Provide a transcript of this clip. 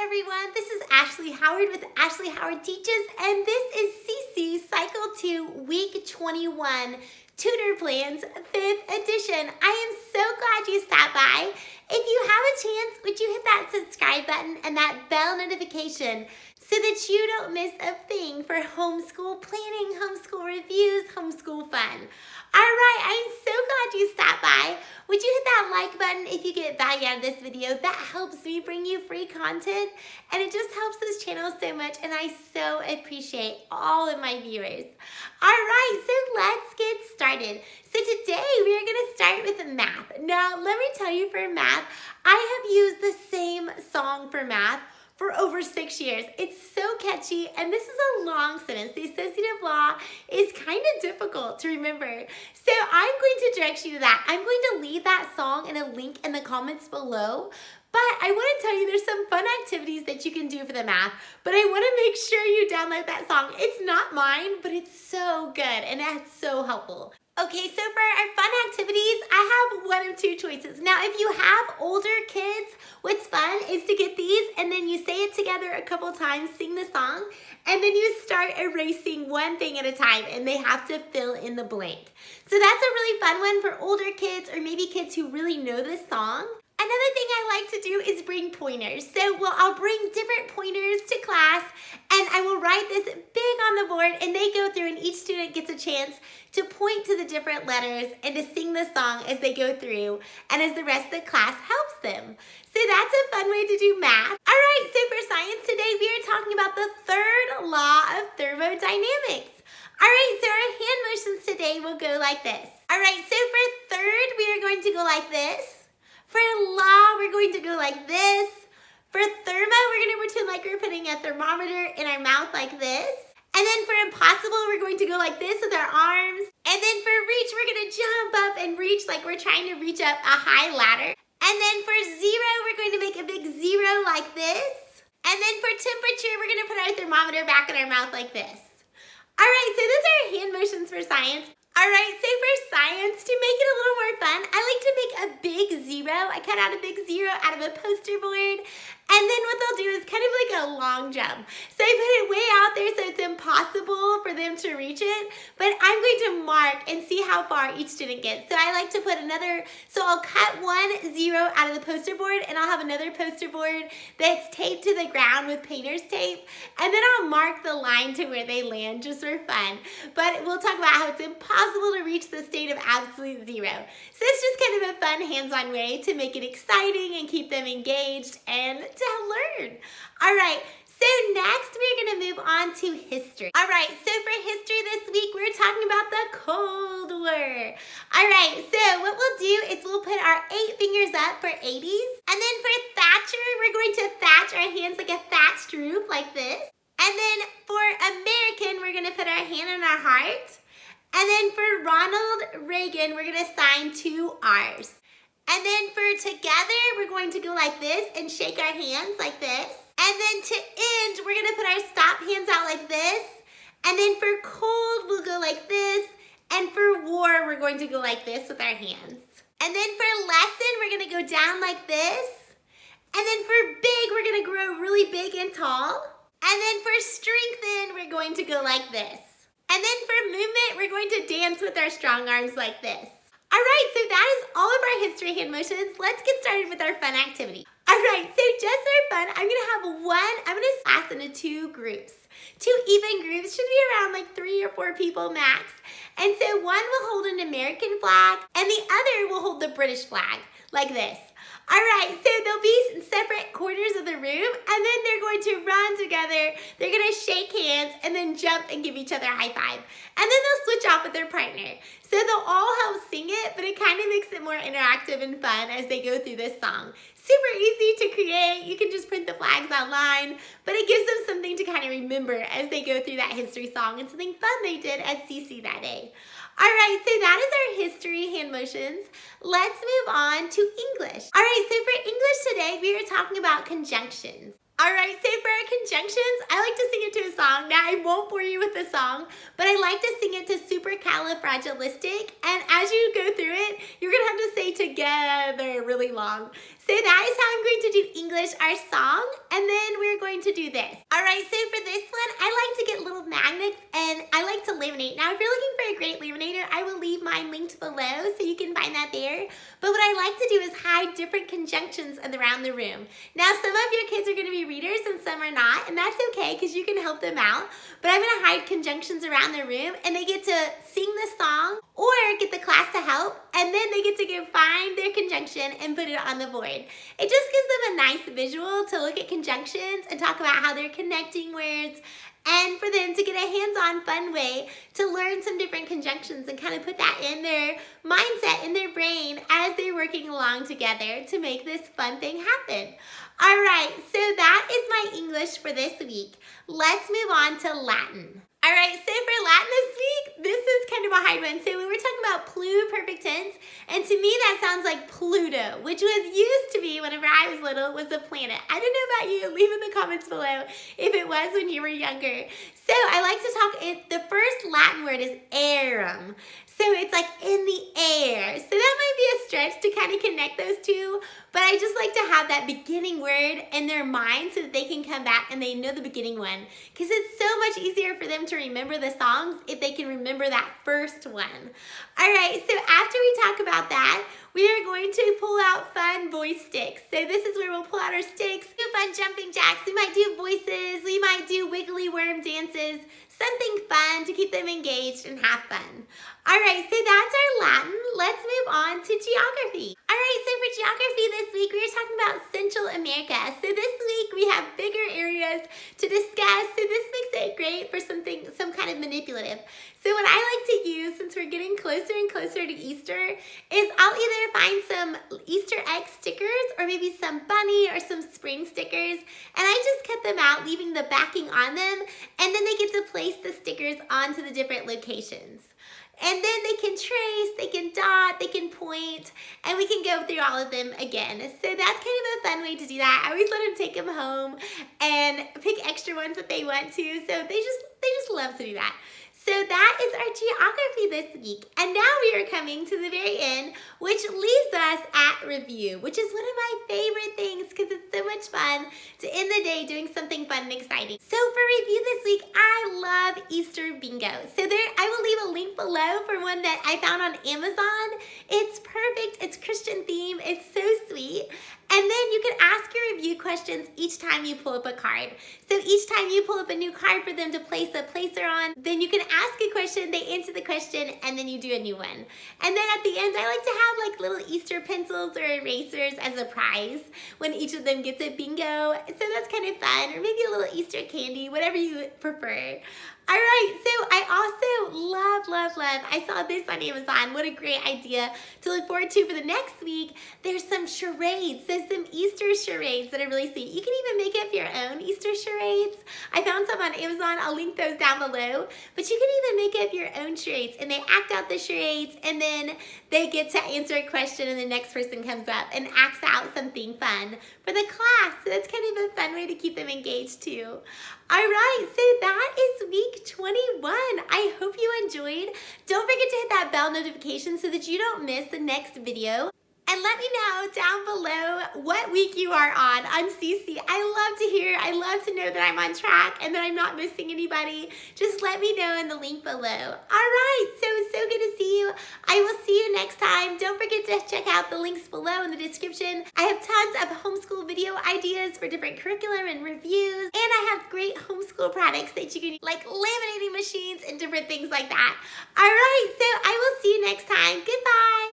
everyone, this is Ashley Howard with Ashley Howard Teaches, and this is CC Cycle 2 Week 21 Tutor Plans 5th edition. I am so glad you stopped by. If you have a chance, would you hit that subscribe button and that bell notification so that you don't miss a thing for homeschool planning, homeschool reviews, homeschool fun. All right, I'm so glad you stopped by. Would you hit that like button if you get value out of this video? That helps me bring you free content, and it just helps this channel so much, and I so appreciate all of my viewers. All right, so let's get started. So today we are gonna start with math. Now, let me tell you, for math, I have used the same song for math for over 6 years. It's so catchy, and this is a long sentence. The Associative Law is kind of difficult to remember. So I'm going to direct you to that. I'm going to leave that song and a link in the comments below. But I want to tell you there's some fun activities that you can do for the math, but I want to make sure you download that song. It's not mine, but it's so good and it's so helpful. Okay, so for our fun activities, I have one of two choices. Now, if you have older kids, what's fun is to get these and then you say it together a couple times, sing the song, and then you start erasing one thing at a time and they have to fill in the blank. So that's a really fun one for older kids or maybe kids who really know this song. Another thing I like to do is bring pointers. So I'll bring different pointers to class and I will write this big on the board and they go through and each student gets a chance to point to the different letters and to sing the song as they go through and as the rest of the class helps them. So that's a fun way to do math. All right, so for science today, we are talking about the third law of thermodynamics. All right, so our hand motions today will go like this. All right, so for third, we are going to go like this. For law, we're going to go like this. For thermo, we're going to pretend like we're putting a thermometer in our mouth like this. And then for impossible, we're going to go like this with our arms. And then for reach, we're going to jump up and reach like we're trying to reach up a high ladder. And then for zero, we're going to make a big zero like this. And then for temperature, we're going to put our thermometer back in our mouth like this. All right, so those are our hand motions for science. All right, so for science, to make it a little more fun, I like to make a big zero. I cut out a big zero out of a poster board. And then what they'll do is kind of like a long jump. So I put it way out there so it's impossible for them to reach it. But I'm going to mark and see how far each student gets. So I like to put another, so I'll cut one zero out of the poster board and I'll have another poster board that's taped to the ground with painter's tape. And then I'll mark the line to where they land just for fun. But we'll talk about how it's impossible to reach the state of absolute zero. So it's just kind of a fun hands-on way to make it exciting and keep them engaged and to learn. All right, so next we're gonna move on to history. All right, so for history this week, we're talking about the Cold War. All right, so what we'll do is we'll put our 8 fingers up for 80s. And then for Thatcher, we're going to thatch our hands like a thatched roof like this. And then for American, we're gonna put our hand on our heart. And then for Ronald Reagan, we're gonna sign 2 R's. And then for together, we're going to go like this and shake our hands like this. And then to end, we're gonna put our stop hands out like this. And then for cold, we'll go like this. And for war, we're going to go like this with our hands. And then for lesson, we're gonna go down like this. And then for big, we're gonna grow really big and tall. And then for strengthen, we're going to go like this. And then for movement, we're going to dance with our strong arms like this. All right, so that is all of our history hand motions. Let's get started with our fun activity. All right, so just for fun, I'm gonna class into 2 groups. 2 even groups, should be around like 3 or 4 people max. And so one will hold an American flag and the other will hold the British flag, like this. All right, so there'll be separate corners of the room and then they're going to run together. They're gonna shake hands and then jump and give each other a high five. And then they'll switch off with their partner. So they'll all help sing it, but it kind of makes it more interactive and fun as they go through this song. Super easy to create. You can just print the flags online, but it gives them something to kind of remember as they go through that history song and something fun they did at CC that day. All right, so that is our history hand motions. Let's move on to English. All right, so for English today, we are talking about conjunctions. All right, so for our conjunctions, I like to sing it to a song. Now, I won't bore you with the song, but I like to sing it to supercalifragilistic. And as you go through it, you're gonna have to say together really long. So that is how I'm going to do English, our song. And then going to do this. All right, so for this one, I like to get little magnets and I like to laminate. Now, if you're looking for a great laminator, I will leave mine linked below so you can find that there. But what I like to do is hide different conjunctions around the room. Now, some of your kids are gonna be readers and some are not, and that's okay because you can help them out. But I'm gonna hide conjunctions around the room and they get to sing the song or get the class to help, and then they get to go find their conjunction and put it on the board. It just gives them a nice visual to look at conjunctions and talk about how they're connecting words, and for them to get a hands-on fun way to learn some different conjunctions and kind of put that in their mindset, in their brain as they're working along together to make this fun thing happen. All right, so that is my English for this week. Let's move on to Latin. All right, so for Latin this week, this is kind of a hard one. So we were talking about pluperfect tense, and to me that sounds like Pluto, which was used to be, whenever I was little, was a planet. I don't know about you, leave in the comments below if it was when you were younger. So I like to talk, the first Latin word is arum. So it's like in the air. So that might be a stretch to kind of connect those two, but I just like to have that beginning word in their mind so that they can come back and they know the beginning one. Because it's so much easier for them to remember the songs if they can remember that first one. All right, so after we talk about that, we are going to pull out fun voice sticks. So this is where we'll pull out our sticks, do fun jumping jacks. We might do voices, we might do wiggly worm dances, something fun to keep them engaged and have fun. All right, so that's our Latin. Let's move on to geography. All right, so for geography this week, we are talking about Central America. So this week we have bigger areas to discuss. So this makes it great for some kind of manipulative. So what I like to use, since we're getting closer and closer to Easter, is I'll either find some Easter egg stickers or maybe some bunny or some spring stickers, and I just cut them out, leaving the backing on them, and then they get to place the stickers onto the different locations. And then they can trace, they can dot, they can point, and we can go through all of them again. So that's kind of a fun way to do that. I always let them take them home and pick extra ones that they want to. So they just love to do that. So that is our geography this week. And now we are coming to the very end, which leaves us at review, which is one of my favorite things because it's so much fun to end the day doing something fun and exciting. So for review this week, I love Easter bingo. So I will leave a link below for one that I found on Amazon. It's perfect, it's Christian theme, it's so sweet. And then you can ask your review questions each time you pull up a card. So each time you pull up a new card for them to place a placer on, then you can ask a question, they answer the question, and then you do a new one. And then at the end, I like to have like little Easter pencils or erasers as a prize when each of them gets a bingo. So that's kind of fun, or maybe a little Easter candy, whatever you prefer. All right, so I also love, I saw this on Amazon. What a great idea to look forward to for the next week. There's some charades, so some Easter charades that are really sweet. You can even make up your own Easter charades. I found some on Amazon. I'll link those down below. But you can even make up your own charades, and they act out the charades, and then they get to answer a question, and the next person comes up and acts out something fun for the class. So that's kind of a fun way to keep them engaged too. All right, so that is week 21. I hope you enjoyed. Don't forget to hit that bell notification so that you don't miss the next video. And let me know down below what week you are on CC. I love to hear, I love to know that I'm on track and that I'm not missing anybody. Just let me know in the link below. All right, so good to see you. I will see you next time. Don't forget to check out the links below in the description. I have tons of homeschool video ideas for different curriculum and reviews. And I have great homeschool products that you can use, like laminating machines and different things like that. All right, so I will see you next time. Good